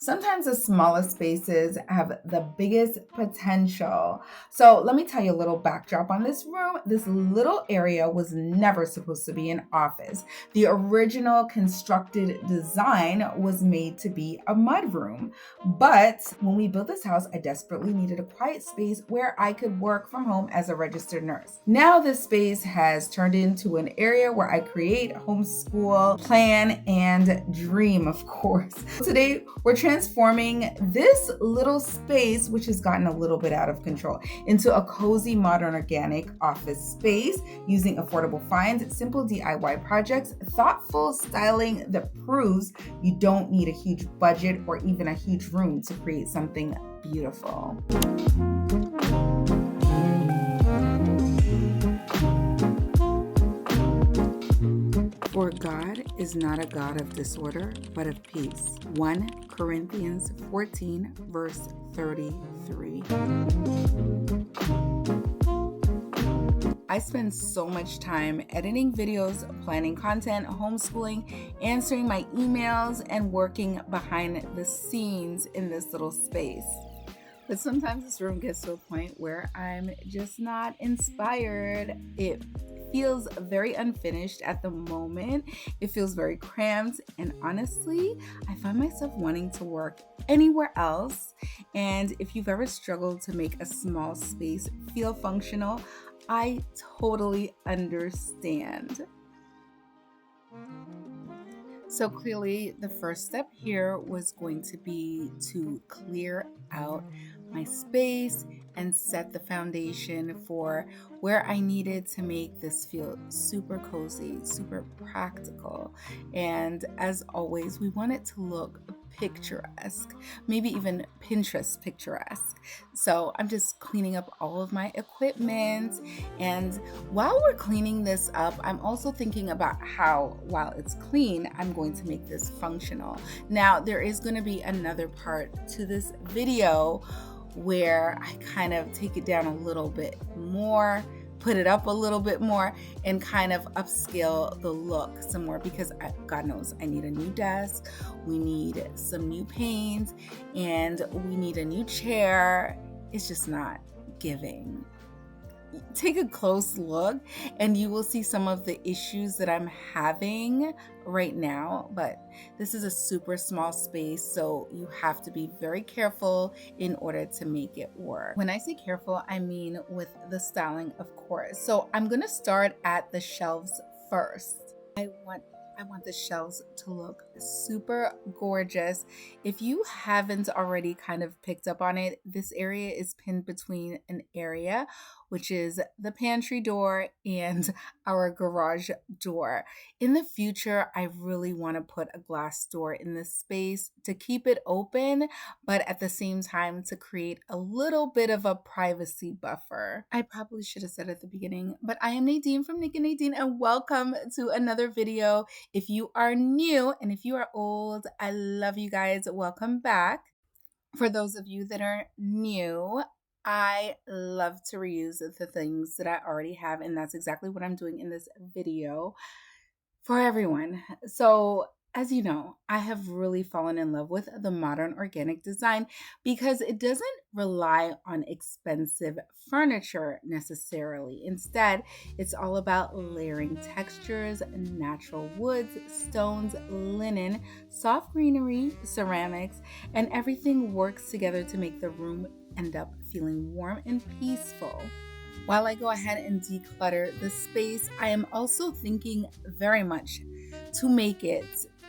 Sometimes the smallest spaces have the biggest potential. So let me tell you a little backdrop on this room. This little area was never supposed to be an office. The original constructed design was made to be a mudroom. But when we built this house, I desperately needed a quiet space where I could work from home as a registered nurse. Now this space has turned into an area where I create, homeschool, plan, and dream, of course. Today, we're transforming this little space, which has gotten a little bit out of control, into a cozy, modern, organic office space using affordable finds, simple DIY projects, thoughtful styling that proves you don't need a huge budget or even a huge room to create something beautiful. For God is not a God of disorder, but of peace. 1 Corinthians 14, verse 33. I spend so much time editing videos, planning content, homeschooling, answering my emails, and working behind the scenes in this little space. But sometimes this room gets to a point where I'm just not inspired. It feels very unfinished at the moment. It feels very cramped. And honestly, I find myself wanting to work anywhere else. And if you've ever struggled to make a small space feel functional, I totally understand. So clearly the first step here was going to be to clear out my space and set the foundation for where I needed to make this feel super cozy, super practical. And as always, we want it to look picturesque, maybe even Pinterest picturesque. So I'm just cleaning up all of my equipment. And while we're cleaning this up, I'm also thinking about how, while it's clean, I'm going to make this functional. Now, there is going to be another part to this video where I kind of take it down a little bit more, put it up a little bit more, and kind of upscale the look some more, because God knows I need a new desk, we need some new paint, and we need a new chair. It's just not giving. Take a close look and you will see some of the issues that I'm having right now, but this is a super small space, so you have to be very careful in order to make it work. When I say careful, I mean with the styling, of course. So I'm gonna start at the shelves first. I want the shelves to look super gorgeous. If you haven't already kind of picked up on it, this area is pinned between an area, which is the pantry door and our garage door. In the future, I really want to put a glass door in this space to keep it open, but at the same time to create a little bit of a privacy buffer. I probably should have said at the beginning, but I am Nadine from Nick&Nadine, and welcome to another video. If you are new and if you are old, I love you guys. Welcome back. For those of you that are new, I love to reuse the things that I already have, and that's exactly what I'm doing in this video for everyone. So as you know, I have really fallen in love with the modern organic design because it doesn't rely on expensive furniture necessarily. Instead, it's all about layering textures, natural woods, stones, linen, soft greenery, ceramics, and everything works together to make the room end up feeling warm and peaceful. While I go ahead and declutter the space, I am also thinking very much to make it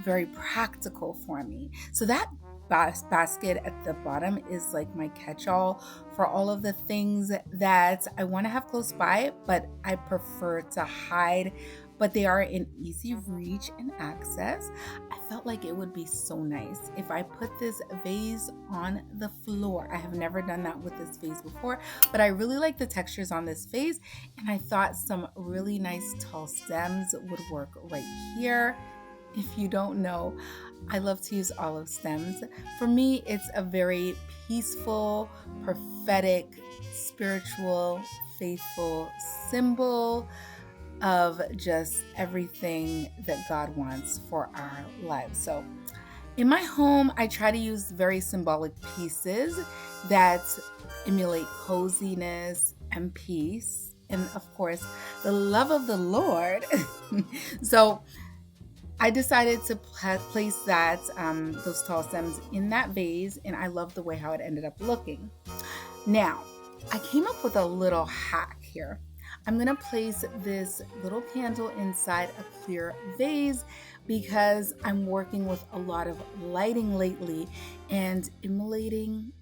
very practical for me. So that basket at the bottom is like my catch-all for all of the things that I want to have close by, but I prefer to hide, but they are in easy reach and access. I felt like it would be so nice if I put this vase on the floor. I have never done that with this vase before, but I really like the textures on this vase, and I thought some really nice tall stems would work right here. If you don't know, I love to use olive stems. For me, it's a very peaceful, prophetic, spiritual, faithful symbol of just everything that God wants for our lives. So In my home, I try to use very symbolic pieces that emulate coziness and peace, and of course, the love of the Lord. So I decided to place those tall stems in that vase, and I love the way how it ended up looking. Now, I came up with a little hack here. I'm gonna place this little candle inside a clear vase because I'm working with a lot of lighting lately and emulating,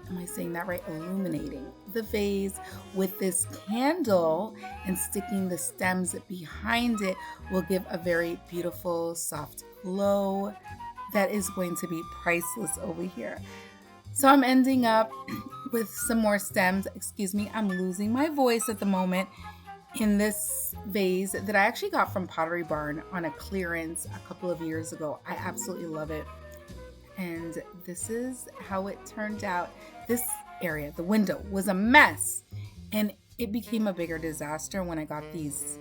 am I saying that right? Illuminating the vase with this candle and sticking the stems behind it will give a very beautiful, soft glow that is going to be priceless over here. So I'm ending up with some more stems. Excuse me, I'm losing my voice at the moment. In this vase that I actually got from Pottery Barn on a clearance a couple of years ago. I absolutely love it. And this is how it turned out. This area, the window, was a mess. And it became a bigger disaster when I got these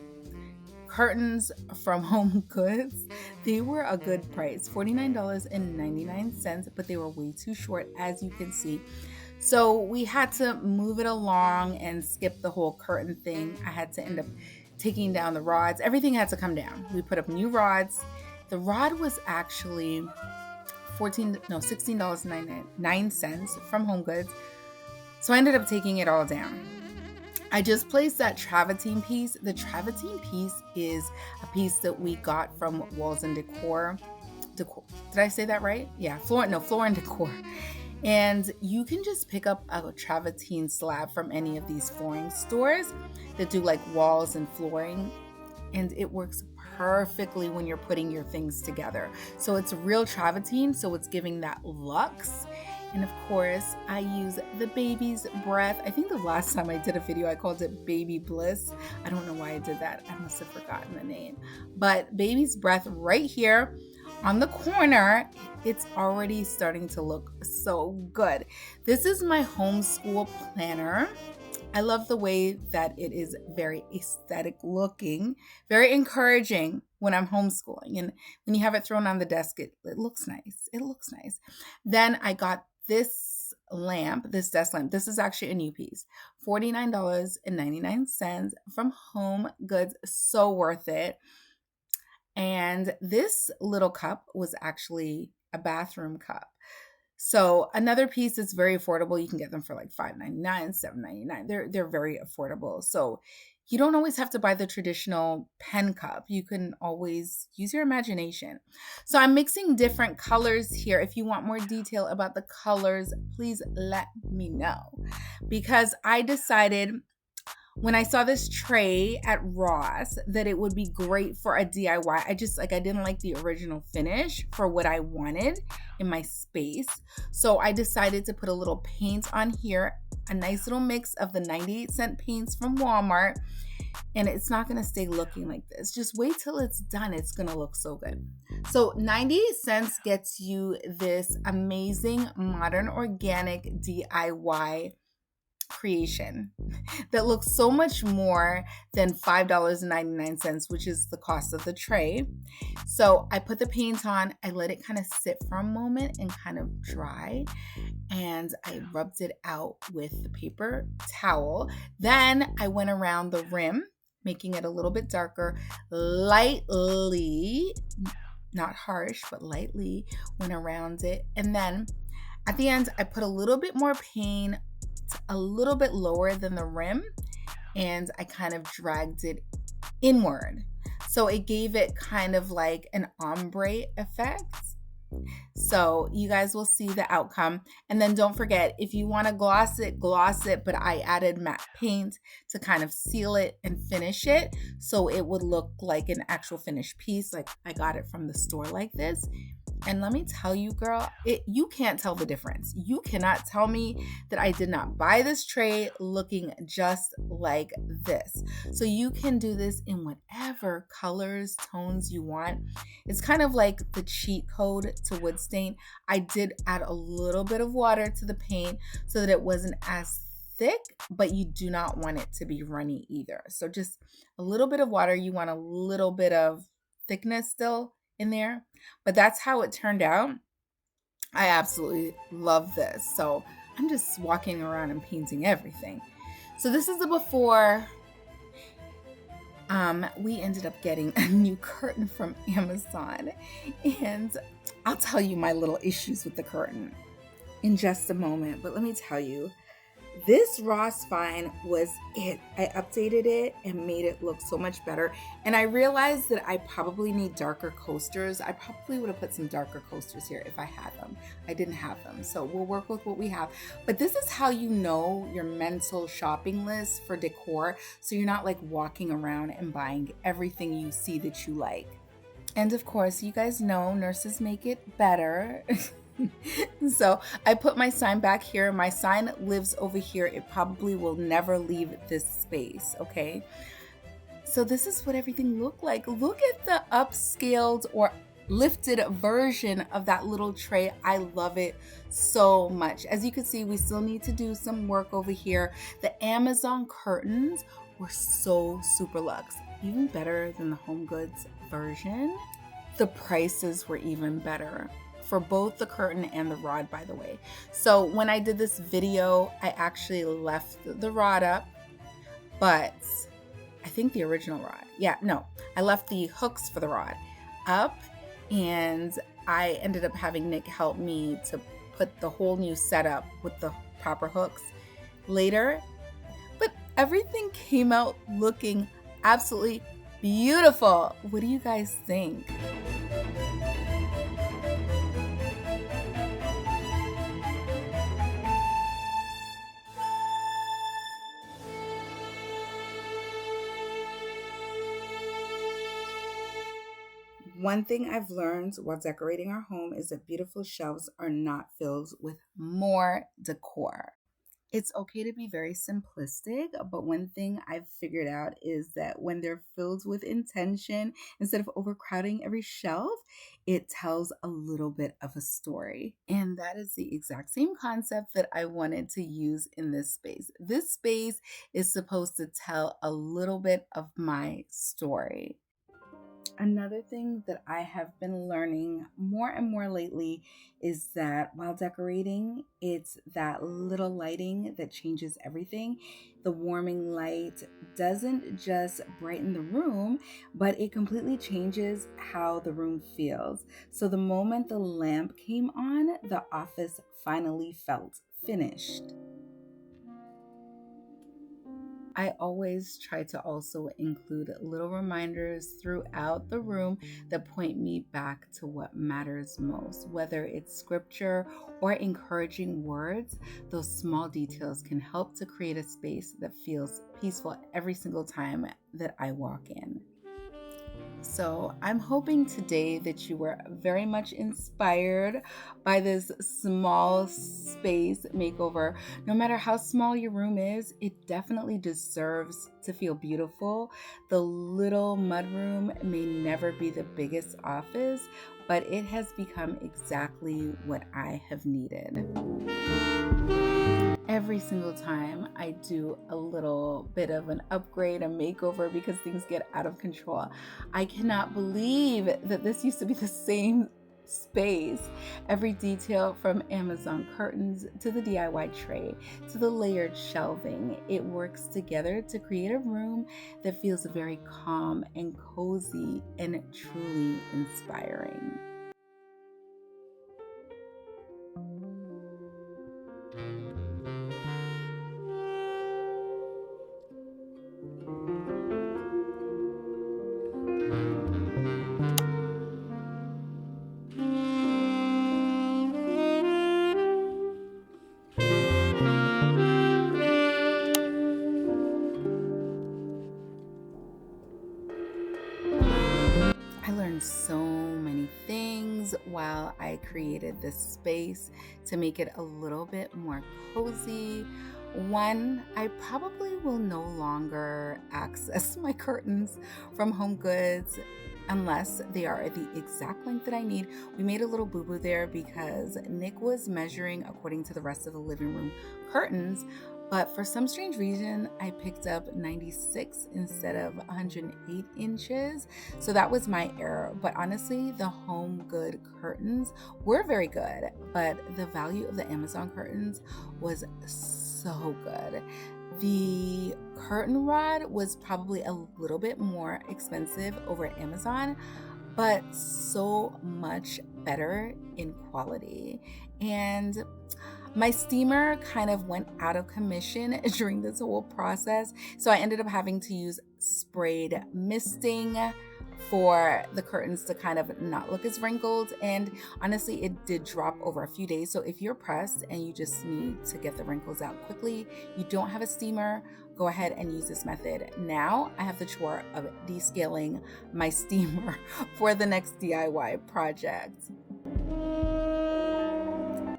curtains from Home Goods. They were a good price, $49.99, but they were way too short, as you can see. So we had to move it along and skip the whole curtain thing. I had to end up taking down the rods. Everything had to come down. We put up new rods. The rod was actually $16.99 from Home Goods. So I ended up taking it all down. I just placed that Travertine piece. The Travertine piece is a piece that we got from Walls and Decor. Did I say that right? Yeah, Floor and Decor. And you can just pick up a Travertine slab from any of these flooring stores that do like walls and flooring. And it works perfectly when you're putting your things together. So it's real Travertine, so it's giving that luxe. And of course, I use the baby's breath. I think the last time I did a video, I called it Baby Bliss. I don't know why I did that. I must have forgotten the name. But baby's breath right here on the corner, it's already starting to look so good. This is my homeschool planner. I love the way that it is very aesthetic looking, very encouraging when I'm homeschooling. And when you have it thrown on the desk, it looks nice. It looks nice. Then I got this lamp, this desk lamp. This is actually a new piece, $49.99 from Home Goods. So worth it. And this little cup was actually a bathroom cup. So another piece that's very affordable. You can get them for like $5.99, $7.99. They're very affordable. So you don't always have to buy the traditional pen cup. You can always use your imagination. So I'm mixing different colors here. If you want more detail about the colors, please let me know. Because I decided when I saw this tray at Ross that it would be great for a DIY. I didn't like the original finish for what I wanted in my space. So I decided to put a little paint on here, a nice little mix of the 98-cent paints from Walmart. And it's not going to stay looking like this. Just wait till it's done. It's going to look so good. So 98 cents gets you this amazing modern organic DIY creation that looks so much more than $5.99, which is the cost of the tray. So I put the paint on, I let it kind of sit for a moment and kind of dry, and I rubbed it out with the paper towel. Then I went around the rim, making it a little bit darker, lightly, not harsh, but lightly went around it. And then at the end, I put a little bit more paint a little bit lower than the rim, and I kind of dragged it inward. So it gave it kind of like an ombre effect. So you guys will see the outcome. And then don't forget, if you want to gloss it, but I added matte paint to kind of seal it and finish it so it would look like an actual finished piece. Like I got it from the store like this. And let me tell you, girl, you can't tell the difference. You cannot tell me that I did not buy this tray looking just like this. So you can do this in whatever colors, tones you want. It's kind of like the cheat code to wood stain. I did add a little bit of water to the paint so that it wasn't as thick, but you do not want it to be runny either. So just a little bit of water. You want a little bit of thickness still in there, but that's how it turned out. I absolutely love this. So I'm just walking around and painting everything. So this is the before. We ended up getting a new curtain from Amazon, and I'll tell you my little issues with the curtain in just a moment. But let me tell you, this raw spine was it. I updated it and made it look so much better. And I realized that I probably need darker coasters. I probably would have put some darker coasters here if I had them. I didn't have them. So we'll work with what we have. But this is how you know your mental shopping list for decor. So you're not like walking around and buying everything you see that you like. And of course, you guys know nurses make it better. So I put my sign back here. My sign lives over here. It probably will never leave this space, okay? So this is what everything looked like. Look at the upscaled or lifted version of that little tray. I love it so much. As you can see, we still need to do some work over here. The Amazon curtains were so super luxe, even better than the Home Goods version. The prices were even better for both the curtain and the rod, by the way. So when I did this video, I actually left the rod up, but I think the original rod. Yeah, no, I left the hooks for the rod up, and I ended up having Nick help me to put the whole new setup with the proper hooks later. But everything came out looking absolutely beautiful. What do you guys think? One thing I've learned while decorating our home is that beautiful shelves are not filled with more decor. It's okay to be very simplistic, but one thing I've figured out is that when they're filled with intention, instead of overcrowding every shelf, it tells a little bit of a story. And that is the exact same concept that I wanted to use in this space. This space is supposed to tell a little bit of my story. Another thing that I have been learning more and more lately is that while decorating, it's that little lighting that changes everything. The warming light doesn't just brighten the room, but it completely changes how the room feels. So the moment the lamp came on, the office finally felt finished. I always try to also include little reminders throughout the room that point me back to what matters most. Whether it's scripture or encouraging words, those small details can help to create a space that feels peaceful every single time that I walk in. So I'm hoping today that you were very much inspired by this small space makeover. No matter how small your room is, it definitely deserves to feel beautiful. The little mudroom may never be the biggest office, but it has become exactly what I have needed. Every single time I do a little bit of an upgrade, a makeover, because things get out of control, I cannot believe that this used to be the same space. Every detail from Amazon curtains to the DIY tray to the layered shelving, it works together to create a room that feels very calm and cozy and truly inspiring. I learned so many things while I created this space to make it a little bit more cozy. One, I probably will no longer access my curtains from Home Goods unless they are the exact length that I need. We made a little boo-boo there because Nick was measuring according to the rest of the living room curtains, but for some strange reason, I picked up 96 instead of 108 inches. So that was my error. But honestly, the Home Good curtains were very good, but the value of the Amazon curtains was so good. The curtain rod was probably a little bit more expensive over at Amazon, but so much better in quality. And my steamer kind of went out of commission during this whole process, so I ended up having to use sprayed misting for the curtains to kind of not look as wrinkled. And honestly, it did drop over a few days. So if you're pressed and you just need to get the wrinkles out quickly, you don't have a steamer, go ahead and use this method. Now I have the chore of descaling my steamer for the next DIY project.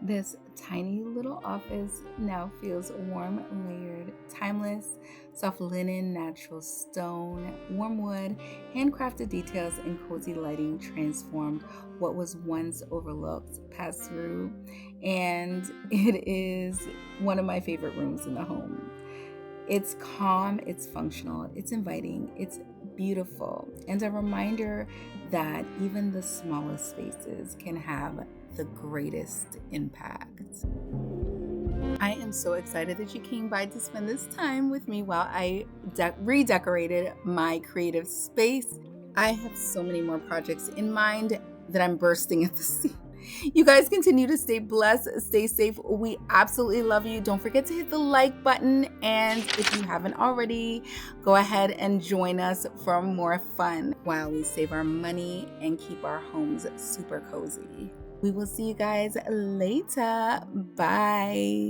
This tiny little office now feels warm, layered, timeless, soft linen, natural stone, warm wood, handcrafted details, and cozy lighting transformed what was once overlooked, passed through, and it is one of my favorite rooms in the home. It's calm, it's functional, it's inviting, it's beautiful, and a reminder that even the smallest spaces can have the greatest impact. I am so excited that you came by to spend this time with me while I redecorated my creative space. I have so many more projects in mind that I'm bursting at the seams. You guys continue to stay blessed, stay safe. We absolutely love you. Don't forget to hit the like button. And if you haven't already, go ahead and join us for more fun while we save our money and keep our homes super cozy. We will see you guys later. Bye.